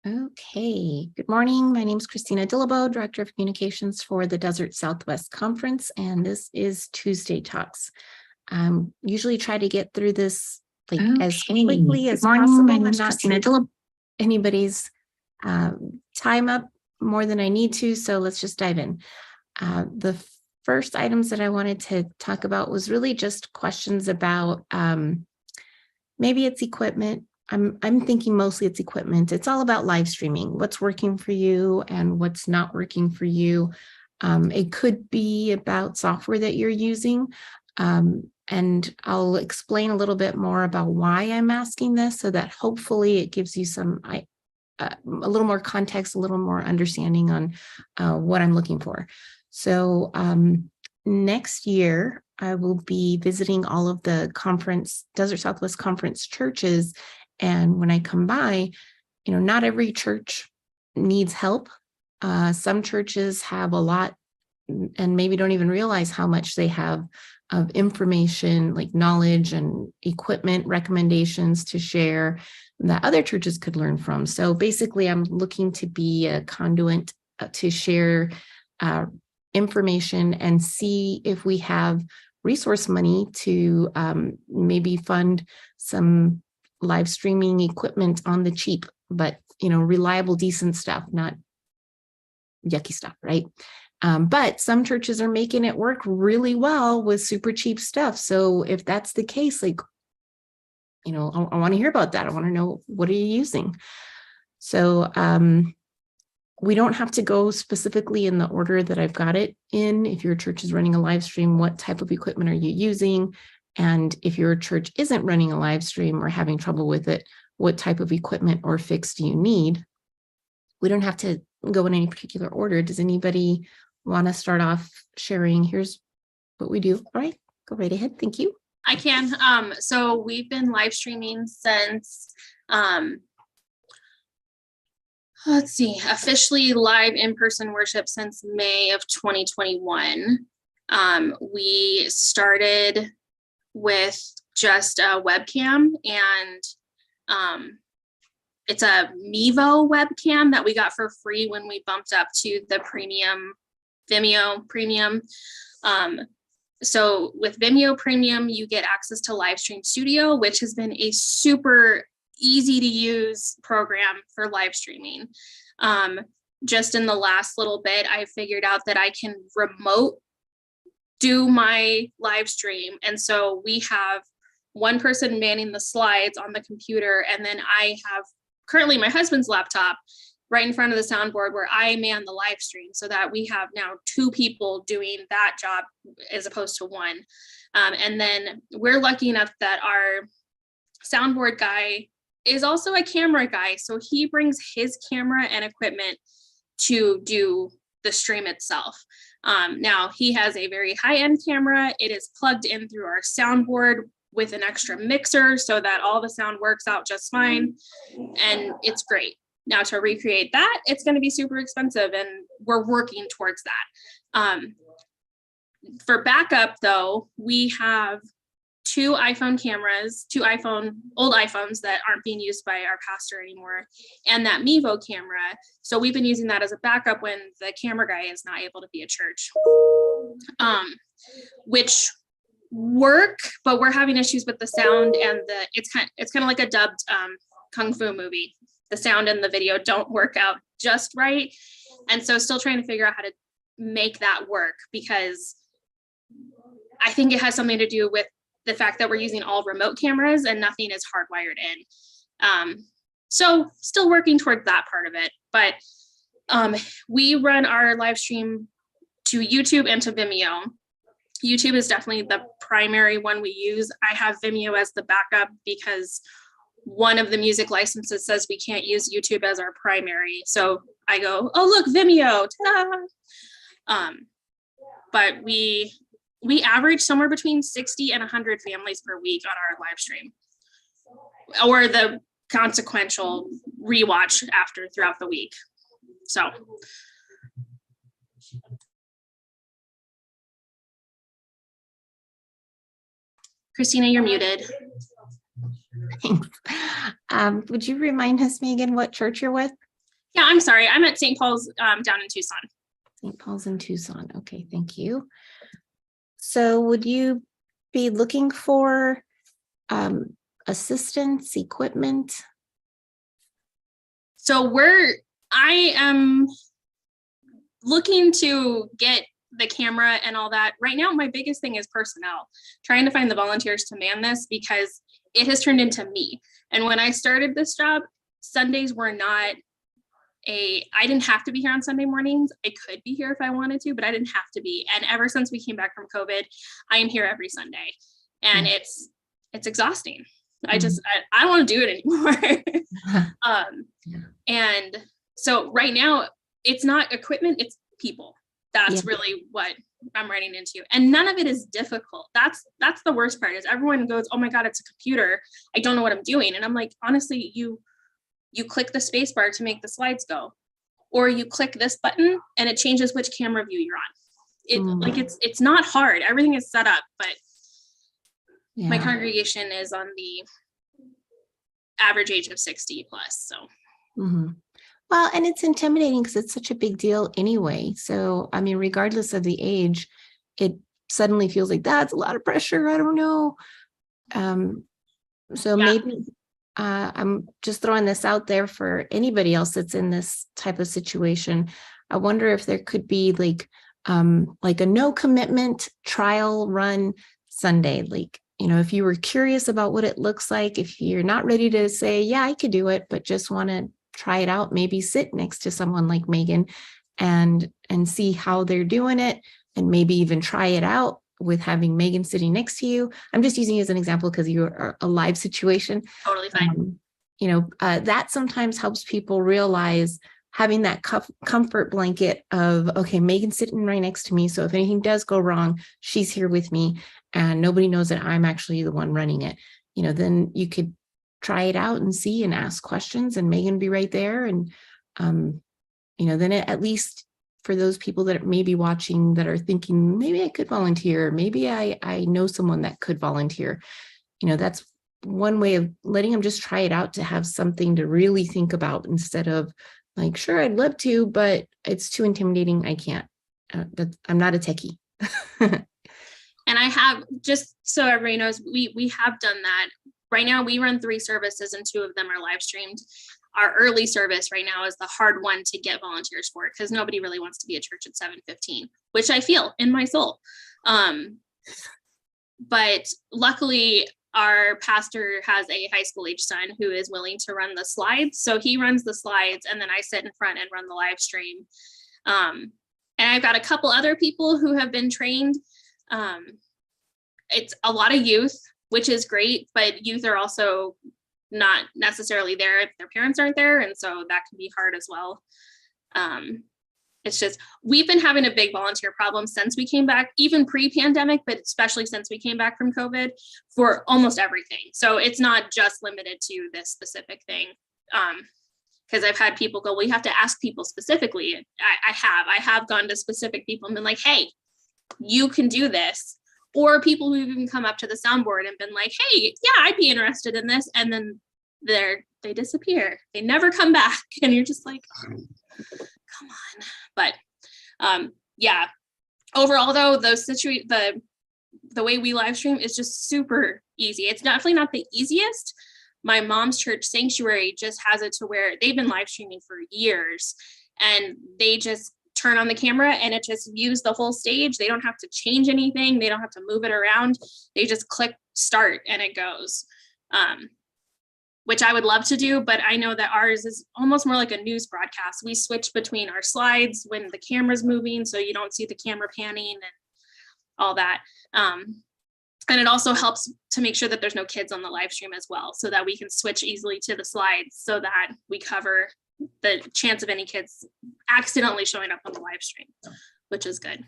Okay, good morning. My name is Christina Dillabo, Director of Communications for the Desert Southwest Conference, and this is Tuesday Talks. Usually try to get through this as quickly as possible. My I'm name is not Christina taking Dillabo. anybody's time up more than I need to, so let's just dive in. The first items that I wanted to talk about was really just questions about maybe it's equipment. I'm thinking mostly it's equipment. It's all about live streaming, what's working for you and what's not working for you. It could be about software that you're using. And I'll explain a little bit more about why I'm asking this so that hopefully it gives you a little more context, a little more understanding on what I'm looking for. So next year, I will be visiting all of the Desert Southwest Conference churches. And when I come by, not every church needs help. Some churches have a lot and maybe don't even realize how much they have of information, like knowledge and equipment recommendations to share that other churches could learn from. So basically, I'm looking to be a conduit to share information and see if we have resource money to maybe fund some live streaming equipment on the cheap, but reliable, decent stuff, not yucky stuff, right? But some churches are making it work really well with super cheap stuff. So if that's the case, I want to hear about that. I want to know, what are you using? So we don't have to go specifically in the order that I've got it in. If your church is running a live stream, what type of equipment are you using? And if your church isn't running a live stream or having trouble with it, what type of equipment or fix do you need? We don't have to go in any particular order. Does anybody want to start off sharing? Here's what we do. All right, go right ahead. Thank you. I can. So we've been live streaming since, officially live in-person worship since May of 2021. We started with just a webcam, and it's a Mevo webcam that we got for free when we bumped up to the premium Vimeo Premium. So with Vimeo Premium, you get access to Livestream Studio, which has been a super easy to use program for live streaming. Just in the last little bit, I figured out that I can remote do my live stream. And so we have one person manning the slides on the computer, and then I have currently my husband's laptop right in front of the soundboard where I man the live stream, so that we have now two people doing that job as opposed to one. And then we're lucky enough that our soundboard guy is also a camera guy. So he brings his camera and equipment to do the stream itself. Now he has a very high-end camera. It is plugged in through our soundboard with an extra mixer so that all the sound works out just fine. And it's great. Now to recreate that, it's going to be super expensive, and we're working towards that. For backup though, we have two iPhone cameras, old iPhones that aren't being used by our pastor anymore, and that Mevo camera. So we've been using that as a backup when the camera guy is not able to be at church, which work, but we're having issues with the sound, and it's kind of like a dubbed kung fu movie. The sound and the video don't work out just right. And so still trying to figure out how to make that work, because I think it has something to do with the fact that we're using all remote cameras and nothing is hardwired in. So still working towards that part of it. But we run our live stream to YouTube and to Vimeo. YouTube is definitely the primary one we use. I have Vimeo as the backup because one of the music licenses says we can't use YouTube as our primary. So I go, oh, look, Vimeo. Ta-da! But we average somewhere between 60 and 100 families per week on our live stream, or the consequential rewatch after throughout the week. So. Christina, you're muted. Thanks. Would you remind us, Megan, what church you're with? Yeah, I'm sorry. I'm at St. Paul's down in Tucson. St. Paul's in Tucson. Okay, thank you. So would you be looking for assistance, equipment? So I am looking to get the camera and all that. Right now, my biggest thing is personnel, trying to find the volunteers to man this because it has turned into me. And when I started this job, Sundays were not I didn't have to be here on Sunday mornings. I could be here if I wanted to, but I didn't have to be. And ever since we came back from COVID, I am here every Sunday. And it's exhausting. I don't want to do it anymore. And so right now it's not equipment, it's people. That's really what I'm running into. And none of it is difficult. That's the worst part is everyone goes, oh my God, it's a computer. I don't know what I'm doing. And I'm like, honestly, you click the space bar to make the slides go, or you click this button and it changes which camera view you're on. It's not hard. Everything is set up, but my congregation is on the average age of 60 plus. So. Well, and it's intimidating because it's such a big deal anyway. So, I mean, regardless of the age, it suddenly feels like that's a lot of pressure. I don't know. Maybe I'm just throwing this out there for anybody else that's in this type of situation. I wonder if there could be like a no commitment trial run Sunday. Like, if you were curious about what it looks like, if you're not ready to say, yeah, I could do it, but just want to try it out, maybe sit next to someone like Megan and see how they're doing it, and maybe even try it out with having Megan sitting next to you. I'm just using it as an example because you are a live situation. Totally fine. That sometimes helps people realize having that comfort blanket of, okay, Megan's sitting right next to me. So if anything does go wrong, she's here with me and nobody knows that I'm actually the one running it. Then you could try it out and see and ask questions and Megan be right there. And, then at least for those people that may be watching that are thinking, maybe I could volunteer. Maybe I know someone that could volunteer. That's one way of letting them just try it out, to have something to really think about instead of like, sure, I'd love to, but it's too intimidating. I can't. I'm not a techie. And I have, just so everybody knows, we have done that. Right now we run 3 services and 2 of them are live streamed. Our early service right now is the hard one to get volunteers for, because nobody really wants to be at church at 7:15, which I feel in my soul. But luckily our pastor has a high school age son who is willing to run the slides. So he runs the slides and then I sit in front and run the live stream. And I've got a couple other people who have been trained. It's a lot of youth, which is great, but youth are also not necessarily there if their parents aren't there. And so that can be hard as well. It's just, we've been having a big volunteer problem since we came back, even pre-pandemic, but especially since we came back from COVID, for almost everything. So it's not just limited to this specific thing. Because I've had people go, well, you have to ask people specifically. I have gone to specific people and been like, hey, you can do this. Or people who've even come up to the soundboard and been like, hey, yeah, I'd be interested in this. And then they disappear. They never come back. And you're just like, come on. But yeah, overall though, the way we live stream is just super easy. It's definitely not the easiest. My mom's church Sanctuary just has it to where they've been live streaming for years, and they just turn on the camera and it just views the whole stage. They don't have to change anything. They don't have to move it around. They just click start and it goes, which I would love to do, but I know that ours is almost more like a news broadcast. We switch between our slides when the camera's moving, so you don't see the camera panning and all that. And it also helps to make sure that there's no kids on the live stream as well, so that we can switch easily to the slides so that we cover the chance of any kids accidentally showing up on the live stream, which is good.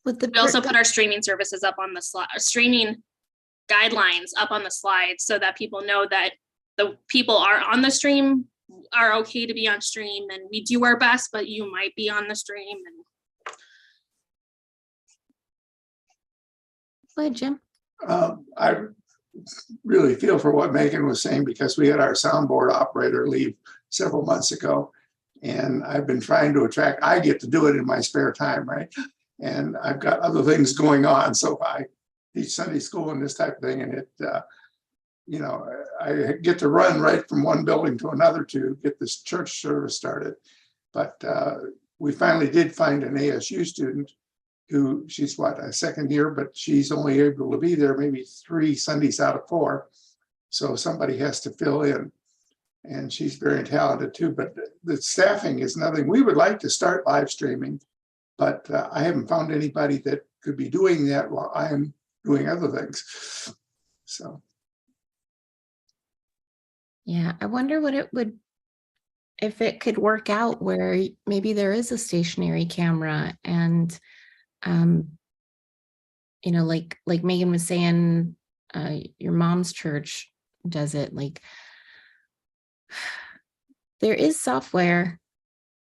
We also put our streaming services up on the streaming guidelines up on the slides so that people know that the people are on the stream are okay to be on stream, and we do our best, but you might be on the stream. And go ahead, Jim. I really feel for what Megan was saying, because we had our soundboard operator leave several months ago. And I've been trying to attract, I get to do it in my spare time, right? And I've got other things going on. So I teach Sunday school and this type of thing. And it, you know, I get to run right from one building to another to get this church service started. But we finally did find an ASU student who, she's what, a second year, but she's only able to be there maybe 3 Sundays out of 4. So somebody has to fill in. And she's very talented too, but the staffing is nothing. We would like to start live streaming, but I haven't found anybody that could be doing that while I'm doing other things. So. Yeah, I wonder what it would, if it could work out where maybe there is a stationary camera and, you know, like Megan was saying, your mom's church does it. Like, there is software,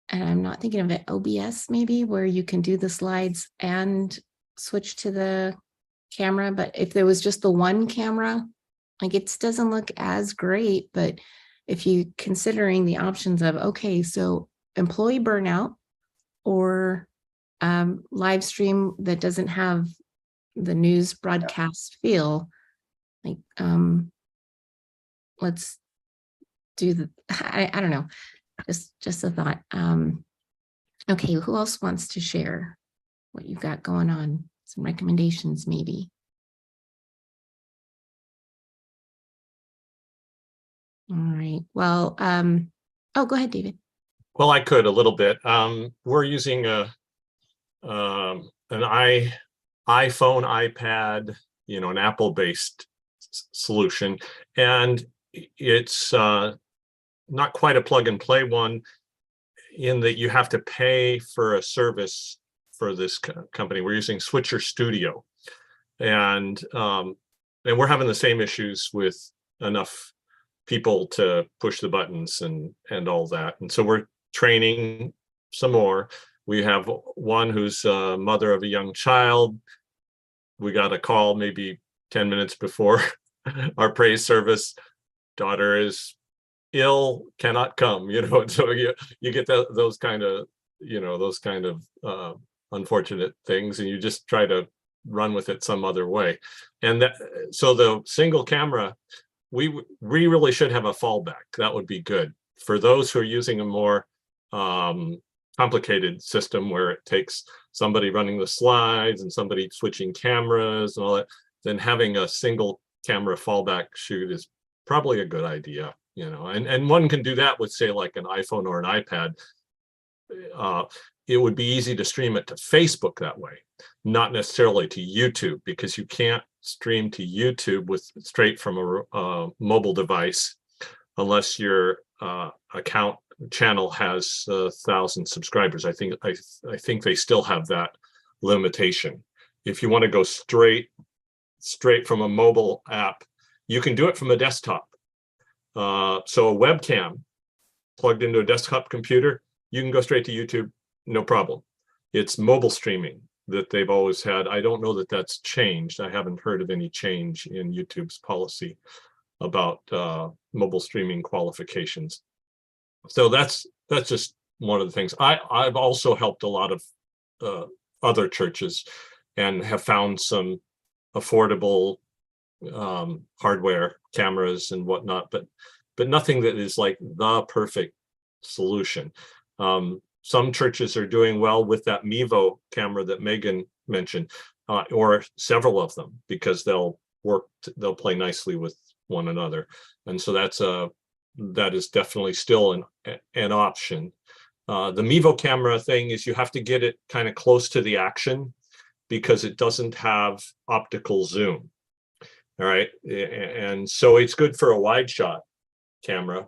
and I'm not thinking of it, OBS maybe, where you can do the slides and switch to the camera. But if there was just the one camera, like it doesn't look as great. But if you considering the options of, okay, so employee burnout or live stream that doesn't have the news broadcast feel, like let's do the, I don't know, just a thought. Okay, who else wants to share what you've got going on? Some recommendations maybe. All right, well, oh, go ahead, David. Well, I could a little bit. We're using an iPhone, iPad, you know, an Apple-based solution, and it's not quite a plug and play one in that you have to pay for a service for this company. We're using Switcher Studio, and we're having the same issues with enough people to push the buttons and all that. And so we're training some more. We have one who's a mother of a young child. We got a call maybe 10 minutes before our praise service. Daughter is ill, cannot come, you know. So you get those kind of, you know, those kind of unfortunate things, and you just try to run with it some other way. And that, so the single camera, we really should have a fallback. That would be good for those who are using a more complicated system where it takes somebody running the slides and somebody switching cameras and all that. Then having a single camera fallback shoot is probably a good idea, you know. And one can do that with, say, like an iPhone or an iPad. It would be easy to stream it to Facebook that way, not necessarily to YouTube, because you can't stream to YouTube with straight from a mobile device unless your account channel has 1,000 subscribers. I think they still have that limitation. If you want to go straight from a mobile app, you can do it from a desktop. So a webcam plugged into a desktop computer, you can go straight to YouTube, no problem. It's mobile streaming that they've always had. I don't know that that's changed. I haven't heard of any change in YouTube's policy about mobile streaming qualifications. So that's just one of the things. I've also helped a lot of other churches and have found some affordable hardware cameras and whatnot, but nothing that is like the perfect solution. Some churches are doing well with that Mevo camera that Megan mentioned, or several of them, because they'll play nicely with one another. And so that is definitely still an option. The Mevo camera thing is you have to get it kind of close to the action because it doesn't have optical zoom. All right. And so it's good for a wide shot camera,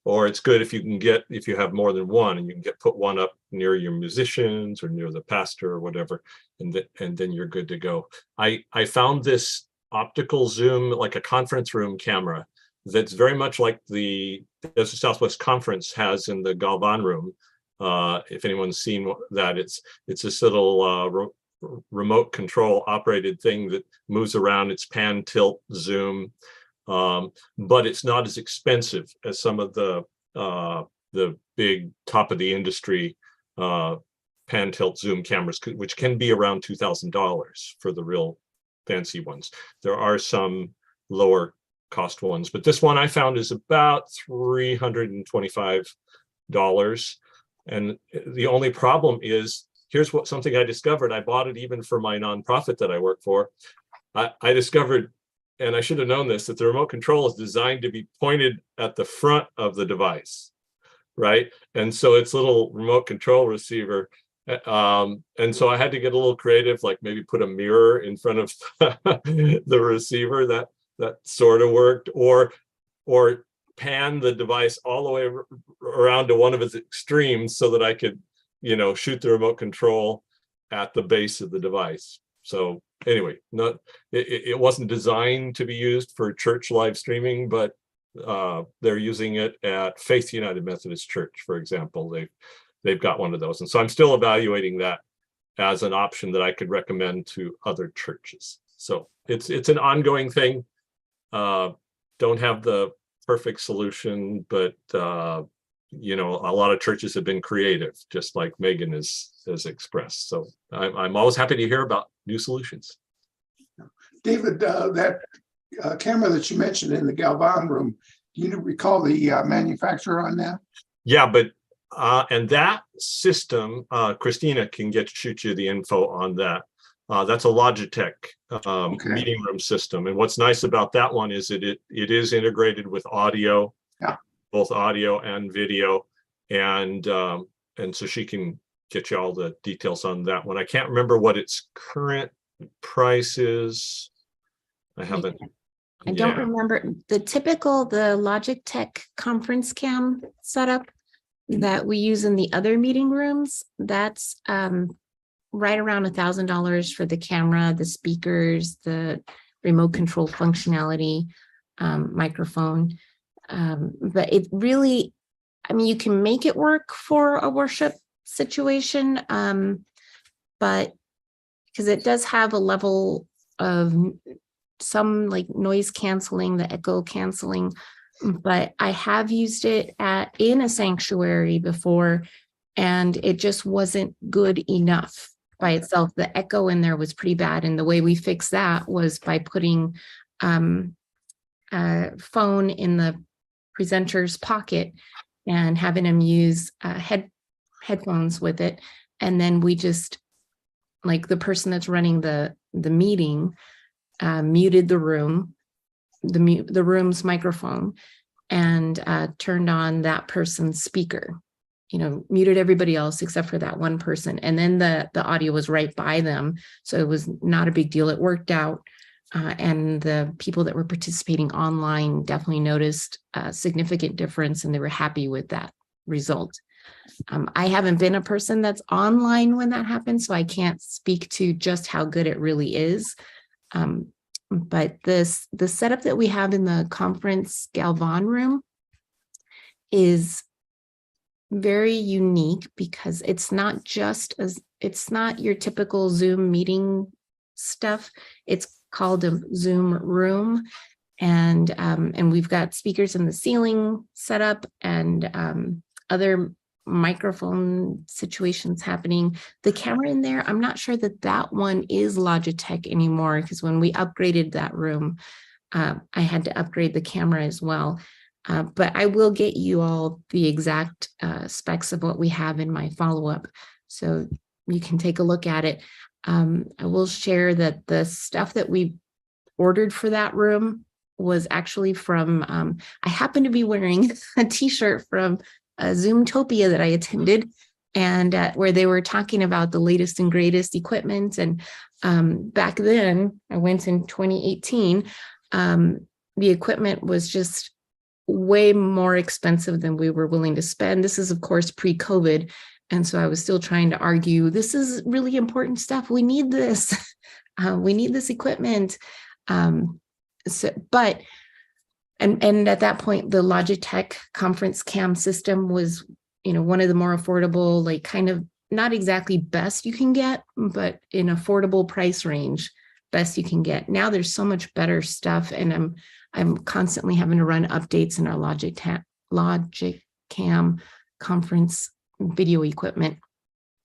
or it's good if you have more than one and you can put one up near your musicians or near the pastor or whatever, and then you're good to go. I found this optical zoom, like a conference room camera, that's very much like the Desert Southwest Conference has in the Galvan room. If anyone's seen that, it's this little remote control operated thing that moves around. It's pan, tilt, zoom, but it's not as expensive as some of the the big top of the industry pan tilt zoom cameras, which can be around $2,000 for the real fancy ones. There are some lower cost ones, but this one I found is about $325. And the only problem is, here's something I discovered. I bought it even for my nonprofit that I work for. I discovered, and I should have known this, that the remote control is designed to be pointed at the front of the device, right? And so it's little remote control receiver. And so I had to get a little creative, like maybe put a mirror in front of the receiver. That sort of worked, or pan the device all the way around to one of its extremes so that I could, shoot the remote control at the base of the device. So anyway, it wasn't designed to be used for church live streaming, but they're using it at Faith United Methodist Church, for example. They've got one of those, and so I'm still evaluating that as an option that I could recommend to other churches. So it's an ongoing thing. Don't have the perfect solution, but a lot of churches have been creative, just like Megan has expressed. So I'm always happy to hear about new solutions. David, that camera that you mentioned in the Galvan room, do you recall the manufacturer on that? Yeah, but and that system, Christina can shoot you the info on that. That's a Logitech meeting room system. And what's nice about that one is that it is integrated with audio, both audio and video. And so she can get you all the details on that one. I can't remember what its current price is. I don't remember the Logitech conference cam setup that we use in the other meeting rooms. That's right around $1,000 for the camera, the speakers, the remote control functionality, microphone. But it really, you can make it work for a worship situation, but because it does have a level of some like noise canceling, the echo canceling, but I have used it in a sanctuary before, and it just wasn't good enough by itself. The echo in there was pretty bad, and the way we fixed that was by putting a phone in the presenter's pocket and having him use headphones with it, and then we just, like, the person that's running the meeting muted the room's microphone and turned on that person's speaker, muted everybody else except for that one person. And then the audio was right by them. So it was not a big deal. It worked out. And the people that were participating online definitely noticed a significant difference, and they were happy with that result. I haven't been a person that's online when that happens, so I can't speak to just how good it really is. But the setup that we have in the conference Galvan room is very unique because it's not your typical Zoom meeting stuff. It's called a Zoom room, and we've got speakers in the ceiling set up and other microphone situations happening. The camera in there, I'm not sure that one is Logitech anymore, because when we upgraded that room, I had to upgrade the camera as well. But I will get you all the exact specs of what we have in my follow-up, so you can take a look at it. I will share that the stuff that we ordered for that room was actually from, I happen to be wearing a t-shirt from Zoomtopia that I attended, and where they were talking about the latest and greatest equipment. And back then, I went in 2018, the equipment was just way more expensive than we were willing to spend. This is, of course, pre-COVID. And so I was still trying to argue, this is really important stuff. We need this. We need this equipment. And at that point, the Logitech conference cam system was, one of the more affordable, like kind of not exactly best you can get, but in affordable price range, best you can get. Now there's so much better stuff, and I'm constantly having to run updates in our Logitech webcam, conference video equipment.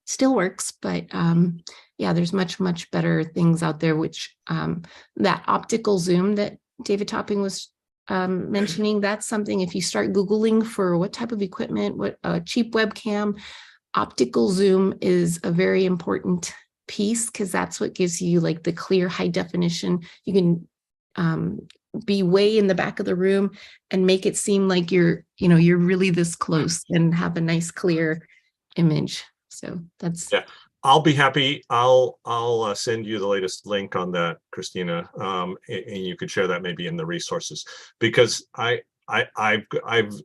Still works, but yeah, there's much better things out there, which that optical zoom that David Topping was mentioning, that's something, if you start Googling for what type of equipment, what a cheap webcam, optical zoom is a very important piece, because that's what gives you like the clear high definition. You can be way in the back of the room and make it seem like you're really this close and have a nice clear image. So that's, Yeah, I'll be happy. I'll send you the latest link on that, Christina, and you could share that maybe in the resources, because I've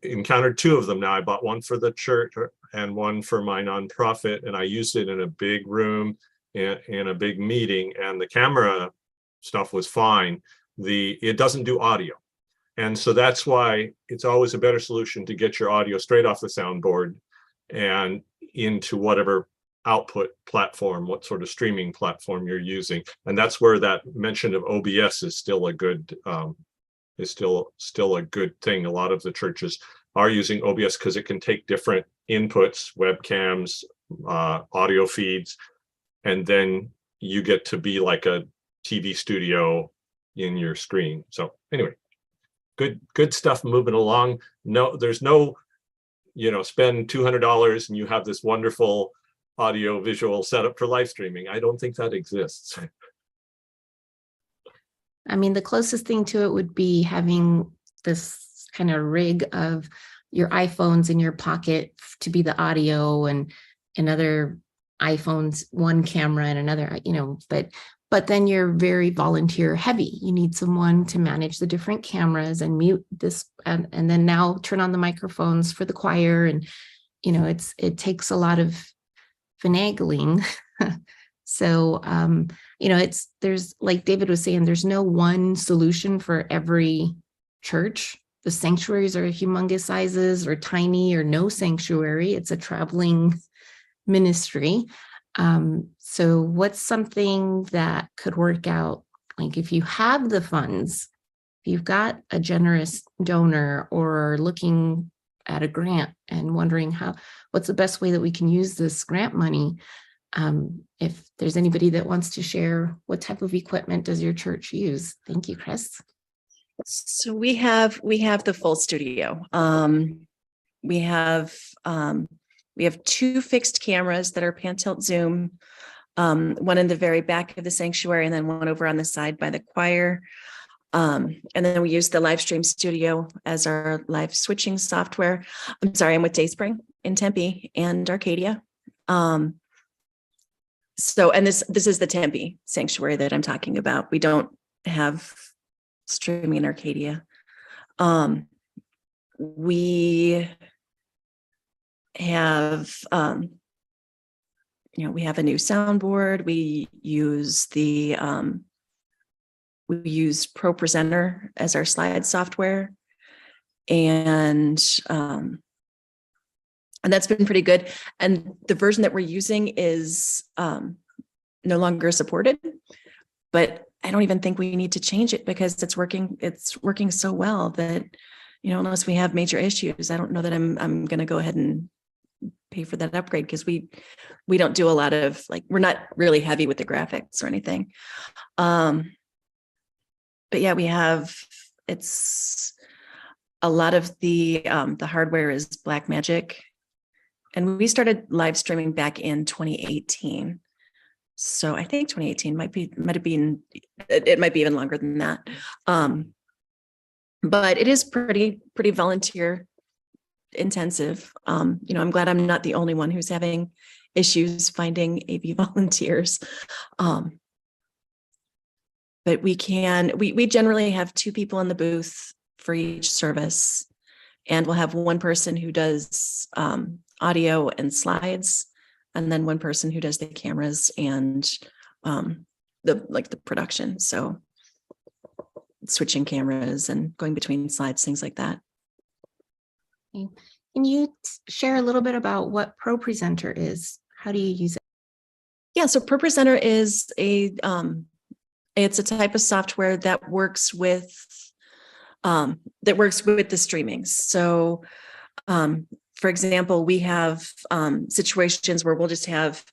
encountered two of them now. I bought one for the church and one for my nonprofit, and I used it in a big room in a big meeting, and the camera stuff was fine. It doesn't do audio, and so that's why it's always a better solution to get your audio straight off the soundboard and into whatever output platform, what sort of streaming platform you're using. And that's where that mention of OBS is still a good still a good thing. A lot of the churches are using OBS because it can take different inputs, webcams, audio feeds, and then you get to be like a TV studio in your screen. So anyway, good stuff moving along. No, there's no, spend $200 and you have this wonderful audio visual setup for live streaming. I don't think that exists. I mean, the closest thing to it would be having this kind of rig of your iPhones in your pocket to be the audio, and other iPhones, one camera and another, but then you're very volunteer heavy. You need someone to manage the different cameras and mute this, and then now turn on the microphones for the choir. And, it takes a lot of finagling. So, there's, like David was saying, there's no one solution for every church. The sanctuaries are humongous sizes, or tiny, or no sanctuary. It's a traveling ministry. So what's something that could work out? Like, if you have the funds, if you've got a generous donor, or looking at a grant and wondering what's the best way that we can use this grant money? If there's anybody that wants to share, what type of equipment does your church use? Thank you, Chris. So we have the full studio. We have 2 fixed cameras that are pan tilt zoom, one in the very back of the sanctuary, and then one over on the side by the choir. And then we use the Livestream Studio as our live switching software. I'm sorry, I'm with Dayspring in Tempe and Arcadia. So, and this is the Tempe sanctuary that I'm talking about. We don't have streaming in Arcadia. We have, we have a new soundboard. We use ProPresenter as our slide software, and that's been pretty good. And the version that we're using is no longer supported, but I don't even think we need to change it, because it's working so well that, unless we have major issues, I don't know that I'm going to go ahead and pay for that upgrade, because we don't do a lot of, we're not really heavy with the graphics or anything. But yeah, it's a lot of the hardware is Blackmagic, and we started live streaming back in 2018. So I think 2018 might have been, it might be even longer than that. But it is pretty volunteer intensive. I'm glad I'm not the only one who's having issues finding AV volunteers. But we generally have 2 people in the booth for each service, and we'll have one person who does audio and slides, and then one person who does the cameras and the production. So switching cameras and going between slides, things like that. Okay. Can you share a little bit about what ProPresenter is? How do you use it? Yeah, so ProPresenter is it's a type of software that works with the streaming. So For example, we have situations where we'll just have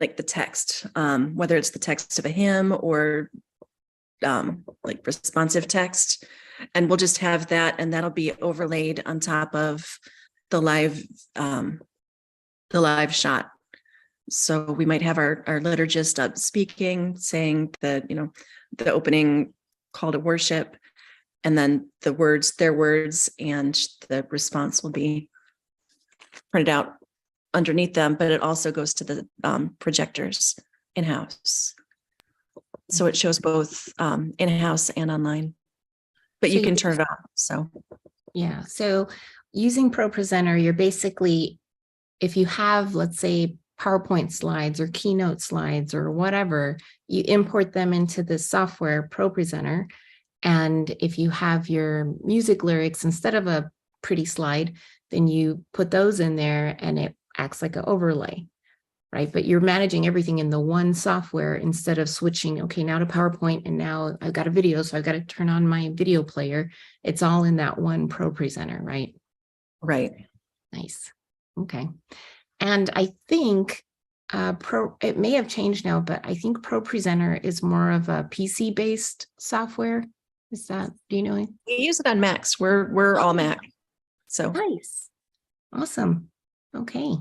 like the text, whether it's the text of a hymn or like responsive text, and we'll just have that, and that'll be overlaid on top of the live shot. So we might have our liturgist up speaking, saying that, the opening call to worship, and then their words, and the response will be printed out underneath them, but it also goes to the projectors in-house. So it shows both in-house and online, but So you can turn it off. So Yeah, so using ProPresenter, you're basically, if you have, let's say, PowerPoint slides or Keynote slides or whatever, you import them into the software ProPresenter. And if you have your music lyrics instead of a pretty slide, then you put those in there and it acts like an overlay, right? But you're managing everything in the one software instead of switching, okay, now to PowerPoint, and now I've got a video, so I've got to turn on my video player. It's all in that one ProPresenter, right? right. Nice. Okay. And I think it may have changed now, but I think ProPresenter is more of a PC-based software. Is that, do you know? We use it on Macs. We're all Mac. So Nice. Awesome. Okay.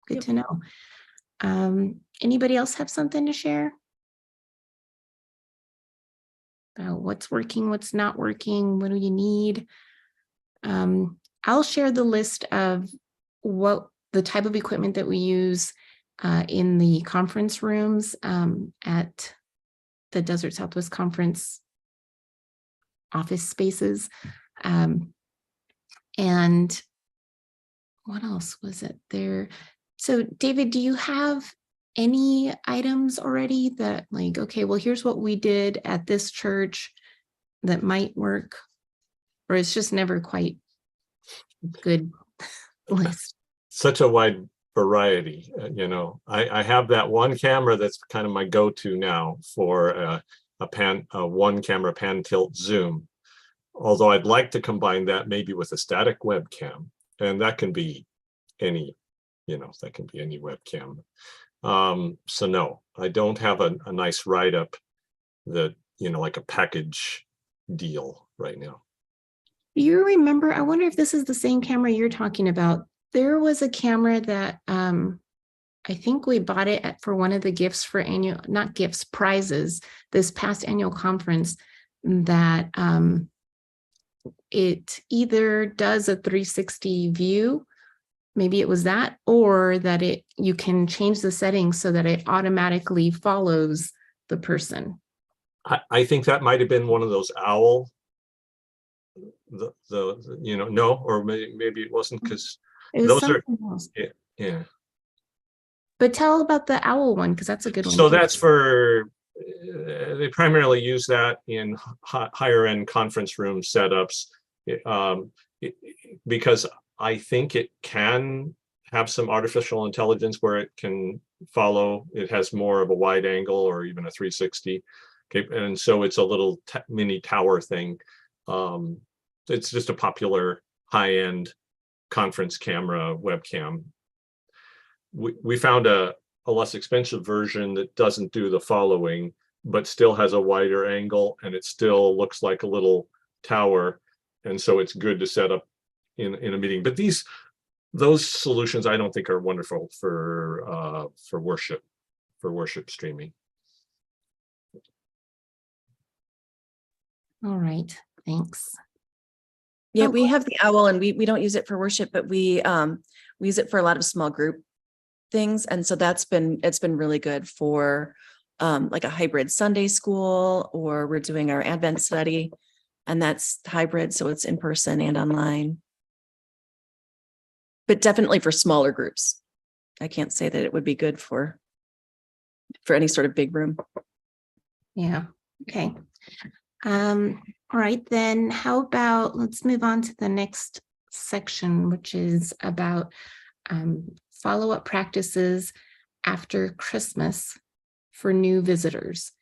Good Yep. to know. Anybody else have something to share about what's working, what's not working? What do you need? I'll share the list of what the type of equipment that we use in the conference rooms at the Desert Southwest Conference office spaces. And what else was it there? So David, do you have any items already that like, okay, well, here's what we did at this church that might work, or it's just never quite good list? Such a wide variety, I have that one camera that's kind of my go-to now for a one camera pan tilt zoom. Although I'd like to combine that maybe with a static webcam, and that can be any, that can be any webcam. So no, I don't have a nice write-up that, like a package deal right now. Do you remember, I wonder if this is the same camera you're talking about. There was a camera that I think we bought it for one of the gifts for prizes this past annual conference, that it either does a 360 view, maybe it was that, or that you can change the settings so that it automatically follows the person. I think that might have been one of those owl, no, or maybe it wasn't, because It was those are, something else. yeah. But tell about the owl one, because that's a good one. So too. that's for, they primarily use that in higher end conference room setups, because I think it can have some artificial intelligence where it can follow, it has more of a wide angle or even a 360. Okay, and so it's a little mini tower thing. It's just a popular high-end conference camera webcam. We found a less expensive version that doesn't do the following, but still has a wider angle, and it still looks like a little tower. And so it's good to set up in a meeting. But those solutions I don't think are wonderful for worship streaming. All right, thanks. yeah, Oh, we have the owl, and we don't use it for worship, but we use it for a lot of small group things. And so it's been really good for like a hybrid Sunday school, or we're doing our Advent study, and that's hybrid. So it's in person and online, but definitely for smaller groups. I can't say that it would be good for any sort of big room. Yeah, okay. All right, then how about, let's move on to the next section, which is about follow-up practices after Christmas for new visitors.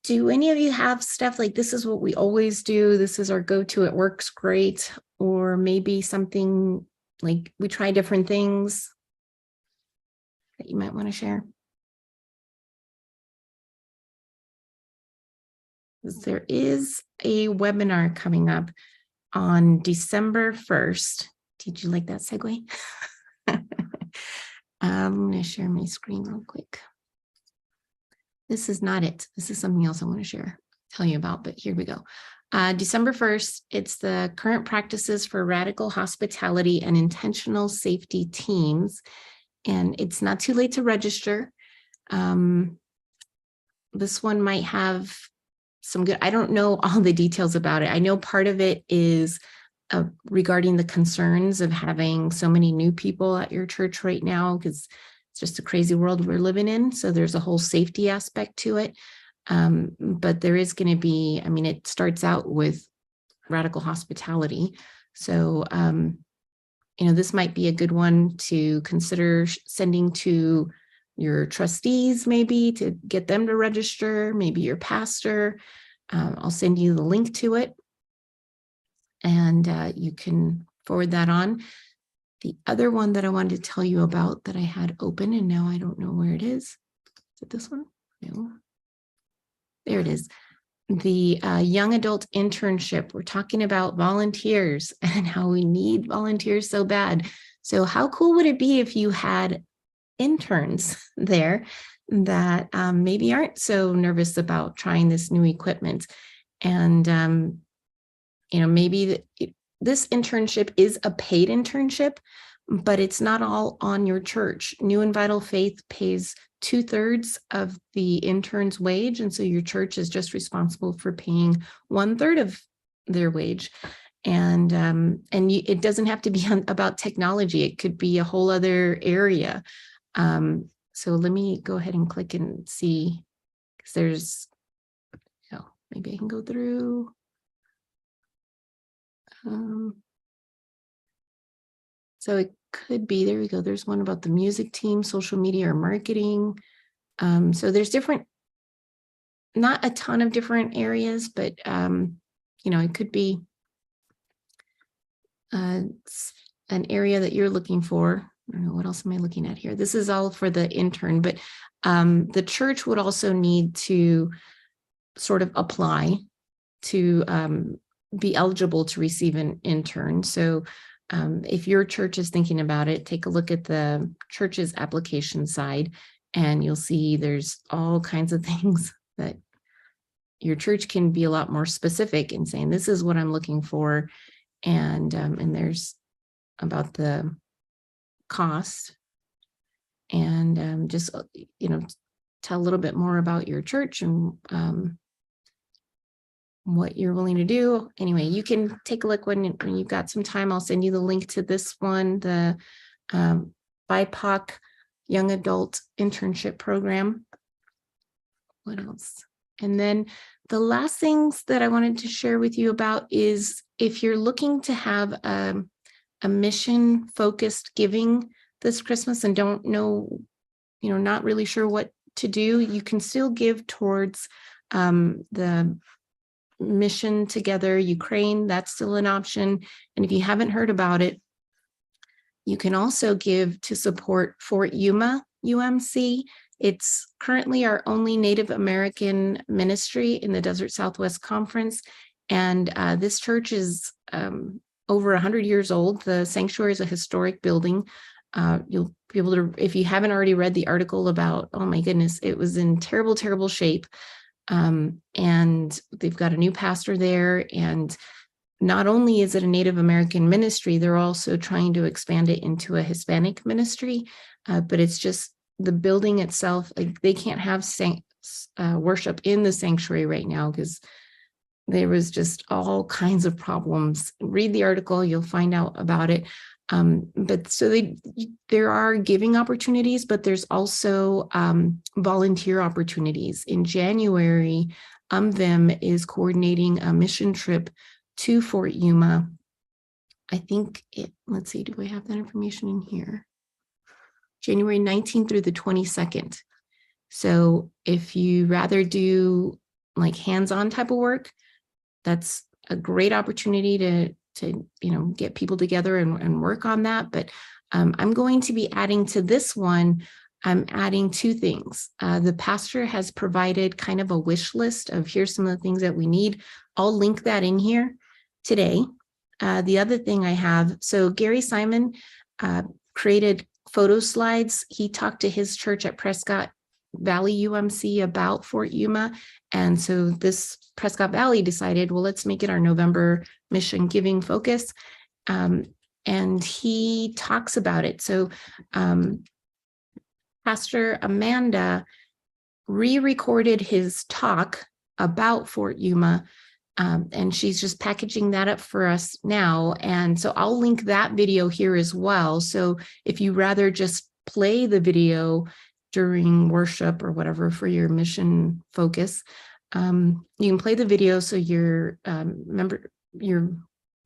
Do any of you have stuff like this is what we always do? This is our go-to, it works great, or maybe something like we try different things that you might want to share? 'Cause there is a webinar coming up on December 1st. Did you like that segue? I'm going to share my screen real quick. This is not it. This is something else I want to tell you about, but here we go. December 1st, it's the current practices for radical hospitality and intentional safety teams. And it's not too late to register. This one might have some good, I don't know all the details about it. I know part of it is regarding the concerns of having so many new people at your church right now, because it's just a crazy world we're living in. So there's a whole safety aspect to it. But there is going to be, I mean, it starts out with radical hospitality. So, this might be a good one to consider sending to your trustees, maybe to get them to register, maybe your pastor. I'll send you the link to it, and you can forward that on. The other one that I wanted to tell you about that I had open, and now I don't know where it is. Is it this one? No. There it is. The young adult internship. We're talking about volunteers and how we need volunteers so bad. So how cool would it be if you had interns there that maybe aren't so nervous about trying this new equipment? And, maybe this internship is a paid internship, but it's not all on your church. New and Vital Faith pays 2/3 of the intern's wage. And so your church is just responsible for paying 1/3 of their wage. And it doesn't have to be about technology. It could be a whole other area. So let me go ahead and click and see, because there's, maybe I can go through. So it could be, there we go. There's one about the music team, social media or marketing. So there's not a ton of different areas, but, it could be an area that you're looking for. I don't know, what else am I looking at here? This is all for the intern, but the church would also need to sort of apply to be eligible to receive an intern. So if your church is thinking about it, take a look at the church's application side, and you'll see there's all kinds of things that your church can be a lot more specific in saying, this is what I'm looking for. And there's about the cost, and just, tell a little bit more about your church and what you're willing to do. Anyway, you can take a look when you've got some time. I'll send you the link to this one, the BIPOC Young Adult Internship Program. What else? And then the last things that I wanted to share with you about is if you're looking to have a mission-focused giving this Christmas and don't know, not really sure what to do, you can still give towards the Mission Together Ukraine. That's still an option. And if you haven't heard about it, you can also give to support Fort Yuma UMC. It's currently our only Native American ministry in the Desert Southwest Conference. And this church is over 100 years old. The sanctuary is a historic building. You'll be able to, if you haven't already read the article about, oh my goodness, it was in terrible, terrible shape. And they've got a new pastor there. And not only is it a Native American ministry, they're also trying to expand it into a Hispanic ministry. But it's just the building itself, like they can't have worship in the sanctuary right now because there was just all kinds of problems. Read the article, you'll find out about it. But so there are giving opportunities, but there's also volunteer opportunities. In January, UMVM is coordinating a mission trip to Fort Yuma. I think let's see, do I have that information in here? January 19th through the 22nd. So if you rather do like hands-on type of work, that's a great opportunity to get people together and work on that. But I'm going to be adding to this one, I'm adding two things. The pastor has provided kind of a wish list of here's some of the things that we need. I'll link that in here today. The other thing I have, so Gary Simon created photo slides. He talked to his church at Prescott Valley UMC about Fort Yuma. And so this Prescott Valley decided, well, let's make it our November mission giving focus. And he talks about it. So Pastor Amanda re-recorded his talk about Fort Yuma, and she's just packaging that up for us now. And so I'll link that video here as well. So if you rather just play the video during worship or whatever for your mission focus, you can play the video so your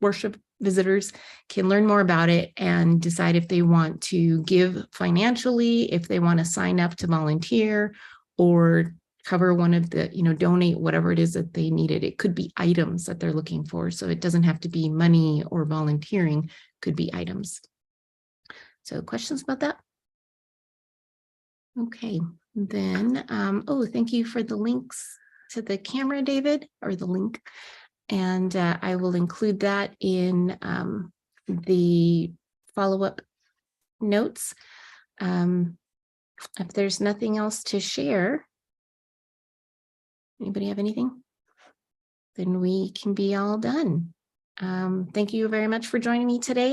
worship visitors can learn more about it and decide if they want to give financially, if they want to sign up to volunteer or cover one of the, donate whatever it is that they needed. It could be items that they're looking for. So it doesn't have to be money or volunteering, could be items. So questions about that? Okay, then, thank you for the links to the camera, David, or the link. And I will include that in the follow-up notes. If there's nothing else to share, anybody have anything? Then we can be all done. Thank you very much for joining me today.